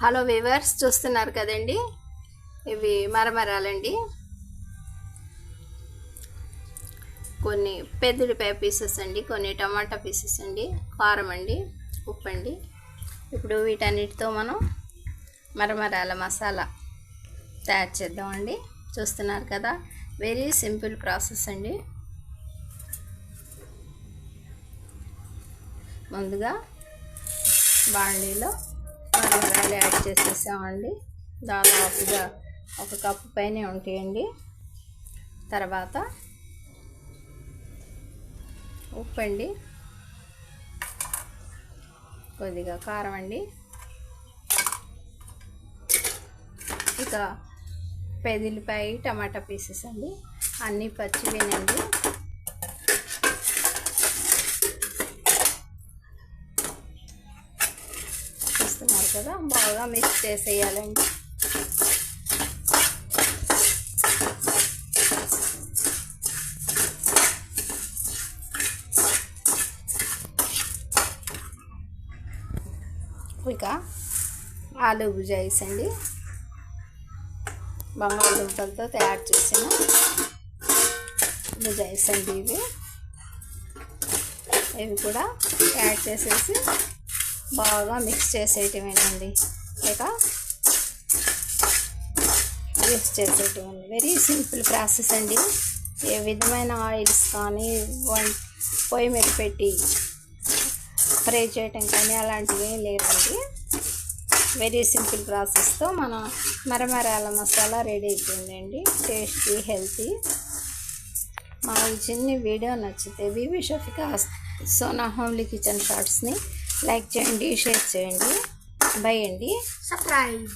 Hello weavers, చూస్తున్నారు కదండి, ఇవి మరమరాలండి. కొన్ని పెద్దలిపాయ పీసెస్ అండి, కొన్ని టమాటా పీసెస్ అండి, కారం అండి, ఉప్పు అండి. ఇప్పుడు వీటన్నిటితో మనం మరమరాల మసాలా తయారు చేద్దామండి. చూస్తున్నారు కదా, వెరీ సింపుల్ ప్రాసెస్ అండి. ముందుగా బాండీలో మరమరాలు యాడ్ చేసేసామండి. దాదాపుగా 1 కప్పు పైనే ఉంటాయండి. తర్వాత ఉప్పు అండి, కొద్దిగా కారం అండి, ఇక పెద్దలిపాయ టమాటా పీసెస్ అండి, అన్నీ పచ్చివేనండి. చూస్తున్నారు కదా, బాగా మిక్స్ చేసేయాలండి. ఇక ఆలు బుజాయిస్ అండి, బంగాళదుంపలతో తయారు చేసిన బుజాయిస్ అండి. ఇవి కూడా యాడ్ చేసేసి బాగా మిక్స్ చేసేయటమేనండి. ఇక మిక్స్ చేసేయటం వెరీ సింపుల్ ప్రాసెస్ అండి. ఏ విధమైన ఆయిల్స్ కానీ పొయ్యి మీద పెట్టి ఫ్రై చేయటం కానీ అలాంటివి ఏం లేదండి. వెరీ సింపుల్ ప్రాసెస్తో మన మరమరాల మసాలా రెడీ అయిపోయిందండి. Tasty, healthy. మా ఈ చిన్న వీడియో నచ్చితే బీబీ షఫికా సోనా హోమ్లీ కిచెన్ షార్ట్స్ని లైక్ చేయండి, షేర్ చేయండి. బై అండి. సబ్స్క్రైబ్.